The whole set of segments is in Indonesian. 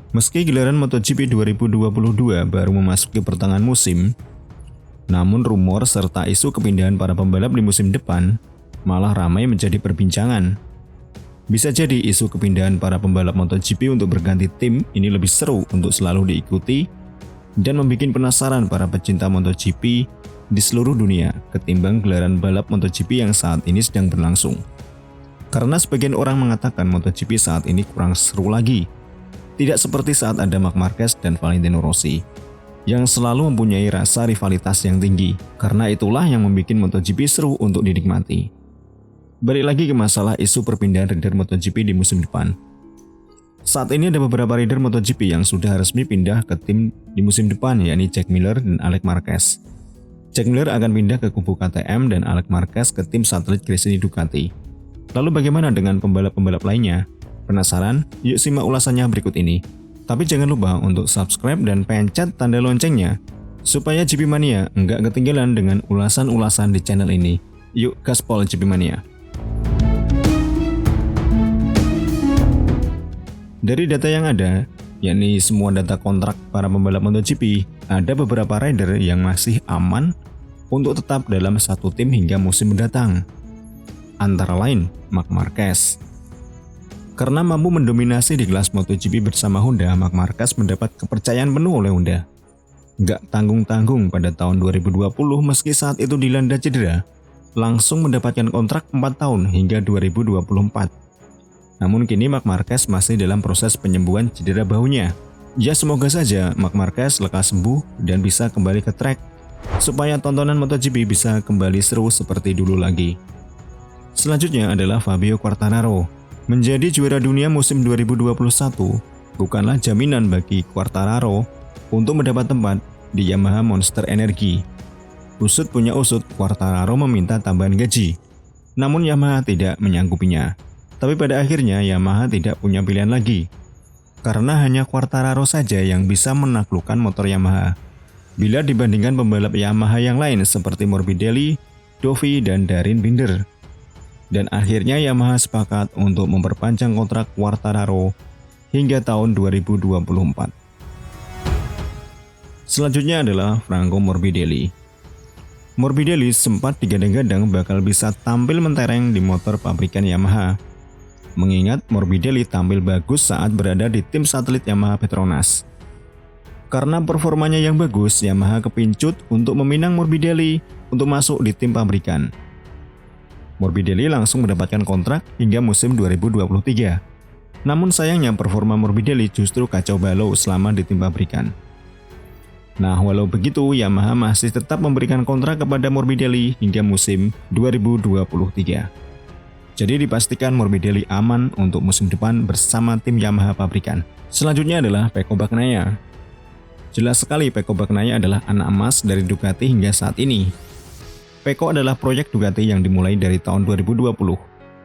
Meski gelaran MotoGP 2022 baru memasuki pertengahan musim, namun rumor serta isu kepindahan para pembalap di musim depan malah ramai menjadi perbincangan. Bisa jadi isu kepindahan para pembalap MotoGP untuk berganti tim ini lebih seru untuk selalu diikuti dan membuat penasaran para pecinta MotoGP di seluruh dunia ketimbang gelaran balap MotoGP yang saat ini sedang berlangsung. Karena sebagian orang mengatakan MotoGP saat ini kurang seru lagi. Tidak seperti saat ada Marc Marquez dan Valentino Rossi, yang selalu mempunyai rasa rivalitas yang tinggi. Karena itulah yang membuat MotoGP seru untuk dinikmati. Balik lagi ke masalah isu perpindahan rider MotoGP di musim depan. Saat ini ada beberapa rider MotoGP yang sudah resmi pindah ke tim di musim depan, yakni Jack Miller dan Alex Marquez. Jack Miller akan pindah ke kubu KTM dan Alex Marquez ke tim satelit Gresini Ducati. Lalu bagaimana dengan pembalap-pembalap lainnya? Penasaran? Yuk simak ulasannya berikut ini. Tapi jangan lupa untuk subscribe dan pencet tanda loncengnya, supaya GP Mania nggak ketinggalan dengan ulasan-ulasan di channel ini. Yuk gaspol GP Mania. Dari data yang ada, yakni semua data kontrak para pembalap MotoGP, ada beberapa rider yang masih aman untuk tetap dalam satu tim hingga musim mendatang. Antara lain, Marc Marquez. Karena mampu mendominasi di kelas MotoGP bersama Honda, Marc Marquez mendapat kepercayaan penuh oleh Honda. Nggak tanggung-tanggung pada tahun 2020 meski saat itu dilanda cedera, langsung mendapatkan kontrak 4 tahun hingga 2024. Namun kini Marc Marquez masih dalam proses penyembuhan cedera bahunya. Ya semoga saja Marc Marquez lekas sembuh dan bisa kembali ke track, supaya tontonan MotoGP bisa kembali seru seperti dulu lagi. Selanjutnya adalah Fabio Quartararo. Menjadi juara dunia musim 2021 bukanlah jaminan bagi Quartararo untuk mendapat tempat di Yamaha Monster Energy. Usut punya usut, Quartararo meminta tambahan gaji. Namun Yamaha tidak menyanggupinya. Tapi pada akhirnya Yamaha tidak punya pilihan lagi. Karena hanya Quartararo saja yang bisa menaklukkan motor Yamaha. Bila dibandingkan pembalap Yamaha yang lain seperti Morbidelli, Dovi, dan Darin Binder. Dan akhirnya Yamaha sepakat untuk memperpanjang kontrak Quartararo hingga tahun 2024. Selanjutnya adalah Franco Morbidelli. Morbidelli sempat digadang-gadang bakal bisa tampil mentereng di motor pabrikan Yamaha. Mengingat Morbidelli tampil bagus saat berada di tim satelit Yamaha Petronas. Karena performanya yang bagus, Yamaha kepincut untuk meminang Morbidelli untuk masuk di tim pabrikan. Morbidelli langsung mendapatkan kontrak hingga musim 2023. Namun sayangnya performa Morbidelli justru kacau balau selama di tim pabrikan. Nah, walau begitu Yamaha masih tetap memberikan kontrak kepada Morbidelli hingga musim 2023. Jadi dipastikan Morbidelli aman untuk musim depan bersama tim Yamaha pabrikan. Selanjutnya adalah Pecco Bagnaia. Jelas sekali Pecco Bagnaia adalah anak emas dari Ducati hingga saat ini. Pecco adalah proyek Ducati yang dimulai dari tahun 2020.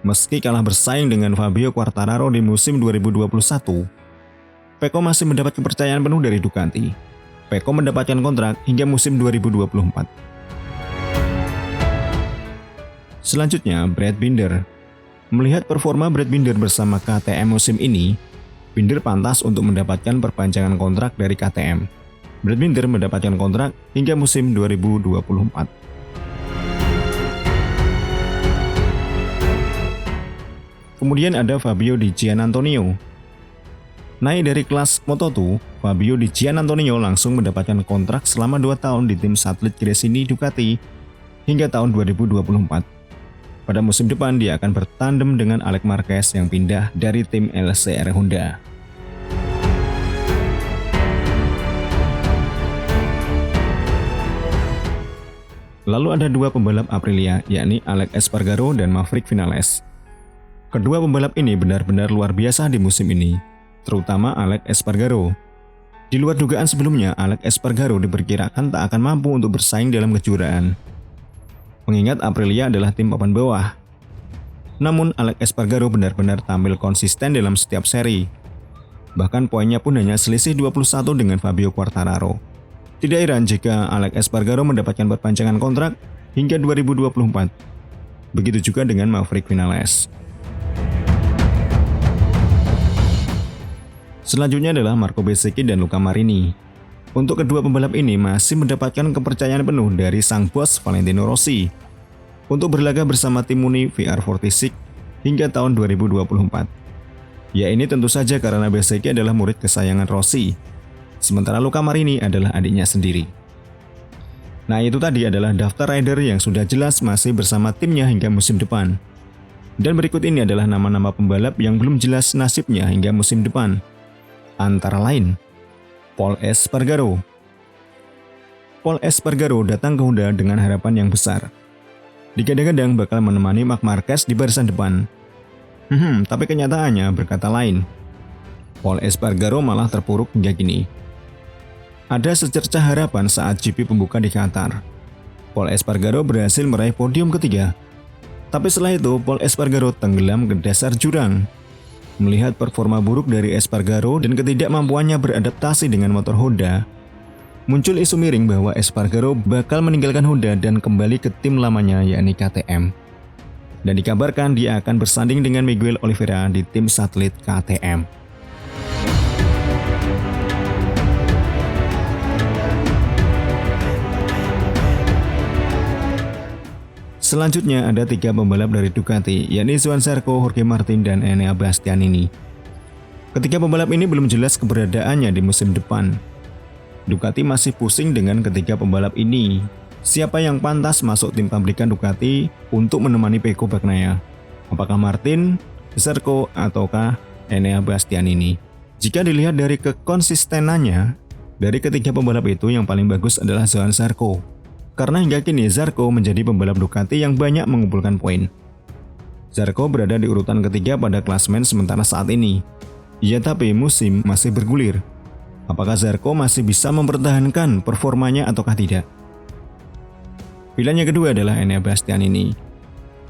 Meski kalah bersaing dengan Fabio Quartararo di musim 2021, Pecco masih mendapat kepercayaan penuh dari Ducati. Pecco mendapatkan kontrak hingga musim 2024. Selanjutnya, Brad Binder. Melihat performa Brad Binder bersama KTM musim ini, Binder pantas untuk mendapatkan perpanjangan kontrak dari KTM. Brad Binder mendapatkan kontrak hingga musim 2024. Kemudian ada Fabio Di Giannantonio. Naik dari kelas Moto2, Fabio Di Giannantonio langsung mendapatkan kontrak selama 2 tahun di tim satelit Gresini Ducati hingga tahun 2024. Pada musim depan dia akan bertandem dengan Alex Marquez yang pindah dari tim LCR Honda. Lalu ada 2 pembalap Aprilia, yakni Alex Espargaro dan Maverick Vinales. Kedua pembalap ini benar-benar luar biasa di musim ini, terutama Alex Espargaro. Di luar dugaan sebelumnya, Alex Espargaro diperkirakan tak akan mampu untuk bersaing dalam kejuaraan. Mengingat Aprilia adalah tim papan bawah. Namun Alex Espargaro benar-benar tampil konsisten dalam setiap seri. Bahkan poinnya pun hanya selisih 21 dengan Fabio Quartararo. Tidak heran jika Alex Espargaro mendapatkan perpanjangan kontrak hingga 2024. Begitu juga dengan Maverick Vinales. Selanjutnya adalah Marco Bezzecchi dan Luca Marini. Untuk kedua pembalap ini masih mendapatkan kepercayaan penuh dari sang bos Valentino Rossi untuk berlaga bersama tim Muni VR46 hingga tahun 2024. Ya, ini tentu saja karena Bezzecchi adalah murid kesayangan Rossi, sementara Luca Marini adalah adiknya sendiri. Nah, itu tadi adalah daftar rider yang sudah jelas masih bersama timnya hingga musim depan. Dan berikut ini adalah nama-nama pembalap yang belum jelas nasibnya hingga musim depan. Antara lain, Pol Espargaro. Pol Espargaro datang ke Honda dengan harapan yang besar. Digadang-gadang bakal menemani Marc Marquez di barisan depan. Tapi kenyataannya berkata lain. Pol Espargaro malah terpuruk hingga kini. Ada secercah harapan saat GP pembuka di Qatar. Pol Espargaro berhasil meraih podium ketiga. Tapi setelah itu, Pol Espargaro tenggelam ke dasar jurang. Melihat performa buruk dari Espargaro dan ketidakmampuannya beradaptasi dengan motor Honda, muncul isu miring bahwa Espargaro bakal meninggalkan Honda dan kembali ke tim lamanya yakni KTM. Dan dikabarkan dia akan bersanding dengan Miguel Oliveira di tim satelit KTM. Selanjutnya ada 3 pembalap dari Ducati, yakni Johan Zarco, Jorge Martin, dan Enea Bastianini. Ketiga pembalap ini belum jelas keberadaannya di musim depan. Ducati masih pusing dengan ketiga pembalap ini. Siapa yang pantas masuk tim pabrikan Ducati untuk menemani Pecco Bagnaia? Apakah Martin, Zarco, ataukah Enea Bastianini? Jika dilihat dari kekonsistenannya, dari ketiga pembalap itu yang paling bagus adalah Johan Zarco. Karena hingga kini Zarco menjadi pembalap Ducati yang banyak mengumpulkan poin. Zarco berada di urutan ketiga pada klasemen sementara saat ini. Ya, tapi musim masih bergulir. Apakah Zarco masih bisa mempertahankan performanya ataukah tidak? Pilihan yang kedua adalah Enea Bastianini.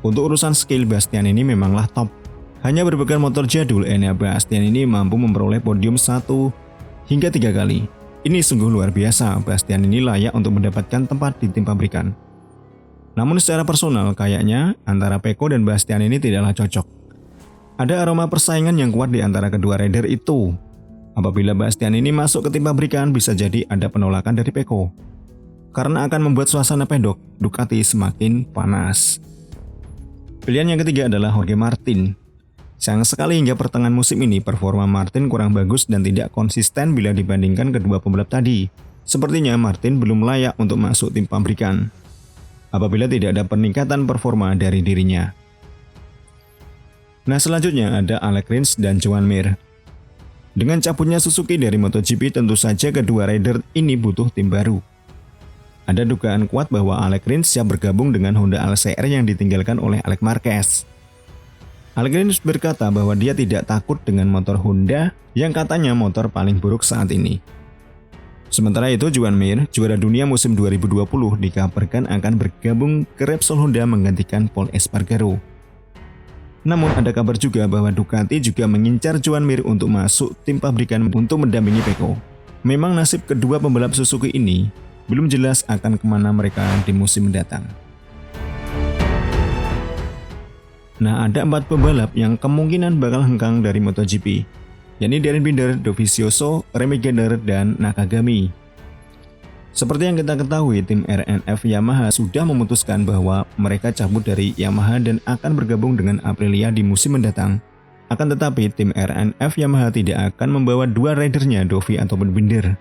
Untuk urusan skill, Bastianini memanglah top. Hanya berbekal motor jadul, Enea Bastianini mampu memperoleh podium 1 hingga 3 kali. Ini sungguh luar biasa, Bastianini layak untuk mendapatkan tempat di tim pabrikan. Namun secara personal, kayaknya antara Pecco dan Bastianini tidaklah cocok. Ada aroma persaingan yang kuat di antara kedua rider itu. Apabila Bastianini masuk ke tim pabrikan, bisa jadi ada penolakan dari Pecco. Karena akan membuat suasana pedok Ducati semakin panas. Pilihan yang ketiga adalah Jorge Martin. Sayang sekali hingga pertengahan musim ini performa Martin kurang bagus dan tidak konsisten bila dibandingkan kedua pembalap tadi. Sepertinya Martin belum layak untuk masuk tim pabrikan apabila tidak ada peningkatan performa dari dirinya. Nah, selanjutnya ada Alex Rins dan Joan Mir. Dengan cabutnya Suzuki dari MotoGP, tentu saja kedua rider ini butuh tim baru. Ada dugaan kuat bahwa Alex Rins siap bergabung dengan Honda LCR yang ditinggalkan oleh Alex Marquez. Alex Rins berkata bahwa dia tidak takut dengan motor Honda yang katanya motor paling buruk saat ini. Sementara itu, Joan Mir, juara dunia musim 2020, dikabarkan akan bergabung ke Repsol Honda menggantikan Pol Espargaro. Namun ada kabar juga bahwa Ducati juga mengincar Joan Mir untuk masuk tim pabrikan untuk mendampingi Pecco. Memang nasib kedua pembalap Suzuki ini belum jelas akan kemana mereka di musim mendatang. Nah, ada 4 pembalap yang kemungkinan bakal hengkang dari MotoGP, yakni Darryn Binder, Dovizioso, Remy Gardner, dan Nakagami. Seperti yang kita ketahui, tim RNF Yamaha sudah memutuskan bahwa mereka cabut dari Yamaha dan akan bergabung dengan Aprilia di musim mendatang. Akan tetapi, tim RNF Yamaha tidak akan membawa 2 ridernya, Dovi ataupun Binder.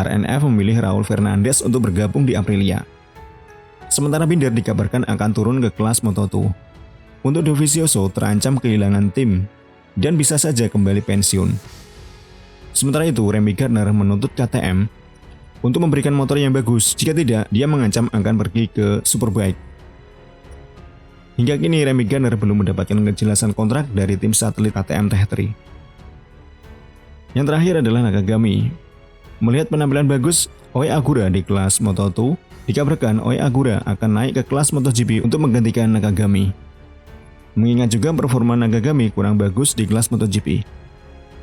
RNF memilih Raul Fernandez untuk bergabung di Aprilia. Sementara Binder dikabarkan akan turun ke kelas Moto2. Untuk Dovizioso terancam kehilangan tim dan bisa saja kembali pensiun. Sementara itu, Remy Gardner menuntut KTM untuk memberikan motor yang bagus. Jika tidak, dia mengancam akan pergi ke Superbike. Hingga kini Remy Gardner belum mendapatkan kejelasan kontrak dari tim satelit KTM Tech3. Yang terakhir adalah Nakagami. Melihat penampilan bagus Oi Agura di kelas Moto2, dikabarkan Oi Agura akan naik ke kelas MotoGP untuk menggantikan Nakagami. Mengingat juga performa Nakagami kurang bagus di kelas MotoGP.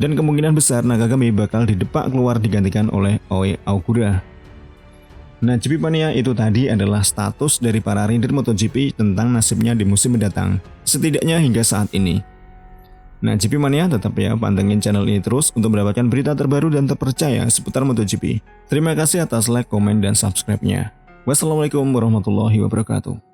Dan kemungkinan besar Nakagami bakal didepak keluar digantikan oleh Oi Agura. Nah, GP Mania itu tadi adalah status dari para rider MotoGP tentang nasibnya di musim mendatang, setidaknya hingga saat ini. Nah, GP Mania tetap ya pantengin channel ini terus untuk mendapatkan berita terbaru dan terpercaya seputar MotoGP. Terima kasih atas like, komen, dan subscribe-nya. Wassalamualaikum warahmatullahi wabarakatuh.